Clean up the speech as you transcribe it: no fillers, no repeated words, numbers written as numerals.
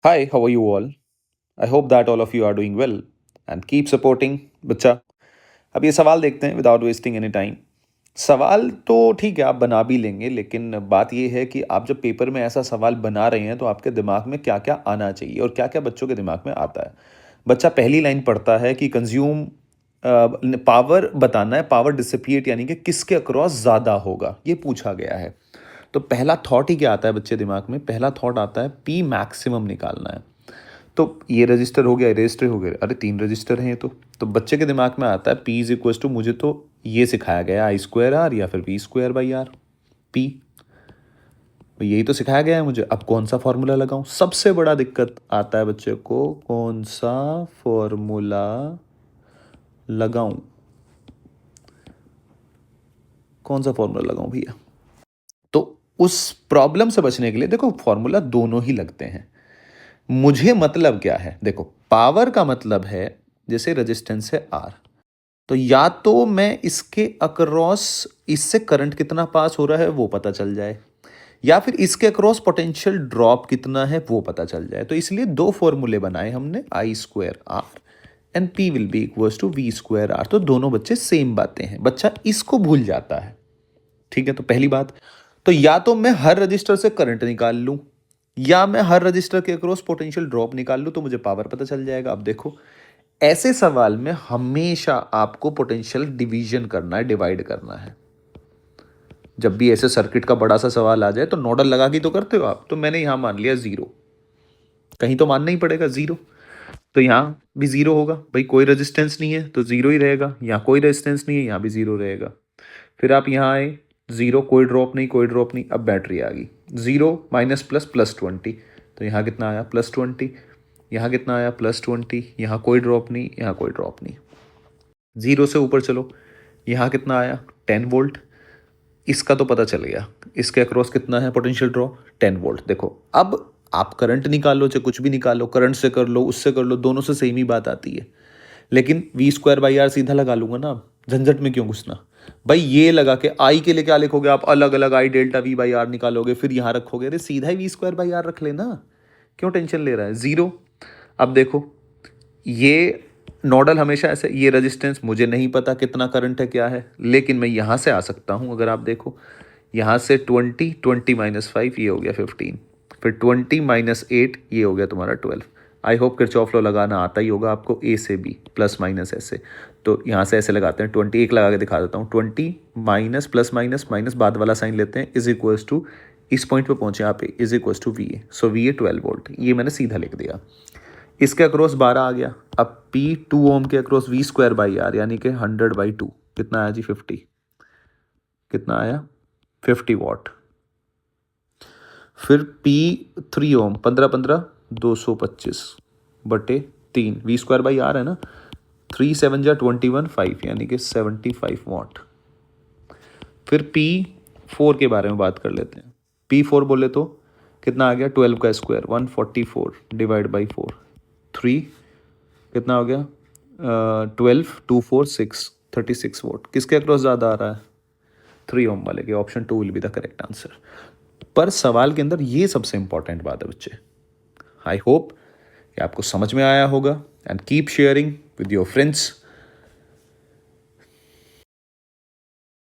Hi, how are you all? I hope that all of you are doing well and keep supporting बच्चा। अब ये सवाल देखते हैं विदाउट वेस्टिंग एनी टाइम। सवाल तो ठीक है, आप बना भी लेंगे, लेकिन बात ये है कि आप जब पेपर में ऐसा सवाल बना रहे हैं तो आपके दिमाग में क्या क्या आना चाहिए और क्या क्या बच्चों के दिमाग में आता है। बच्चा पहली लाइन पढ़ता है कि कंज्यूम पावर बताना है, पावर डिसिपिएट यानी कि किसके अक्रॉस ज़्यादा होगा, ये पूछा गया है। तो पहला थॉट ही क्या आता है बच्चे दिमाग में? पहला थॉट आता है पी मैक्सिमम निकालना है। तो ये रजिस्टर हो गया, ये रजिस्टर हो गया, अरे तीन रजिस्टर हैं ये तो बच्चे के दिमाग में आता है पी इज इक्वल टू, मुझे तो ये सिखाया गया आई स्क्वायर आर या फिर V square by R. P, यही तो सिखाया गया है मुझे, अब कौन सा फॉर्मूला लगाऊं? सबसे बड़ा दिक्कत आता है बच्चे को, कौन सा फॉर्मूला लगाऊं? कौन सा फॉर्मूला लगाऊं भैया? तो उस प्रॉब्लम से बचने के लिए देखो, फॉर्मूला दोनों ही लगते हैं। मुझे मतलब क्या है, देखो पावर का मतलब है जैसे रेजिस्टेंस है आर, तो या तो मैं इसके अक्रॉस इससे करंट कितना पास हो रहा है वो पता चल जाए, या फिर इसके अक्रॉस पोटेंशियल ड्रॉप कितना है वो पता चल जाए। तो इसलिए दो फॉर्मूले बनाए हमने, I square R and P will be equals to V square R. तो दोनों बच्चे सेम बातें हैं, बच्चा इसको भूल जाता है। ठीक है, तो पहली बात, तो या तो मैं हर रजिस्टर से करंट निकाल लूं या मैं हर रजिस्टर के अक्रॉस पोटेंशियल ड्रॉप निकाल लूं, तो मुझे पावर पता चल जाएगा। अब देखो, ऐसे सवाल में हमेशा आपको पोटेंशियल डिवीजन करना है, डिवाइड करना है। जब भी ऐसे सर्किट का बड़ा सा सवाल आ जाए तो नोडल लगा के तो करते हो आप, तो मैंने यहां मान लिया जीरो, कहीं तो मानना ही पड़ेगा जीरो, तो यहां भी जीरो होगा भाई, कोई रेजिस्टेंस नहीं है तो जीरो ही रहेगा, यहां कोई रेजिस्टेंस नहीं है यहां भी जीरो रहेगा। फिर आप यहां आए, जीरो, कोई ड्रॉप नहीं, कोई ड्रॉप नहीं, अब बैटरी आ गई, जीरो माइनस प्लस प्लस 20, तो यहाँ कितना आया +20, यहाँ कितना आया +20, यहाँ कोई ड्रॉप नहीं, यहाँ कोई ड्रॉप नहीं। जीरो से ऊपर चलो, यहाँ कितना आया 10 वोल्ट, इसका तो पता चल गया, इसके अक्रॉस कितना है पोटेंशियल ड्रॉप 10 वोल्ट। देखो अब आप करंट निकालो चाहे कुछ भी निकालो, करंट से कर लो उससे कर लो, दोनों से सेम ही बात आती है। लेकिन वी स्क्वायर बाई आर सीधा लगा लूंगा ना, झंझट में क्यों घुसना भाई। ये लगा के आई के लिए क्या लिखोगे आप, अलग अलग आई डेल्टा वी बाई आर निकालोगे फिर यहां रखोगे, अरे सीधा ही वी स्क्वायर बाई आर रख लेना, क्यों टेंशन ले रहा है। जीरो, अब देखो ये नोडल हमेशा ऐसे, ये रेजिस्टेंस मुझे नहीं पता कितना करंट है क्या है, लेकिन मैं यहां से आ सकता हूं, अगर आप देखो यहां से 20 20 - 5 ये हो गया 15, फिर 20 - 8 ये हो गया तुम्हारा 12। आई होप किरचॉफ लॉ लगाना आता ही होगा आपको, ए से बी प्लस माइनस ऐसे, तो यहाँ से ऐसे लगाते हैं 20, एक लगा के दिखा देता हूँ, 20 माइनस प्लस माइनस माइनस बाद वाला साइन लेते हैं, इज इक्वल्स टू, इस पॉइंट पे पहुंचे आप, is equals to V A, so V A 12 volt, ये मैंने सीधा लिख दिया। इसके अक्रॉस 12 आ गया, अब पी 2 ओम के across V square by R यानी कि 100/2, कितना आया जी 50, कितना आया 50 वॉट। फिर P 3 ohm 15 15 225/3, V square by R है ना, 3 7 × 21 5 यानी कि 75 वॉट। फिर पी 4 के बारे में बात कर लेते हैं, पी 4 बोले तो कितना आ गया, 12 का स्क्वायर 144 डिवाइड बाई 4, 3 कितना हो गया 12 2 4 6 36 वोट। किसके अक्रॉस ज़्यादा आ रहा है, 3 ओम वाले के, option 2 will be the correct answer. पर सवाल के अंदर ये सबसे इंपॉर्टेंट बात है बच्चे। आई होप कि आपको समझ में आया होगा, and keep sharing with your friends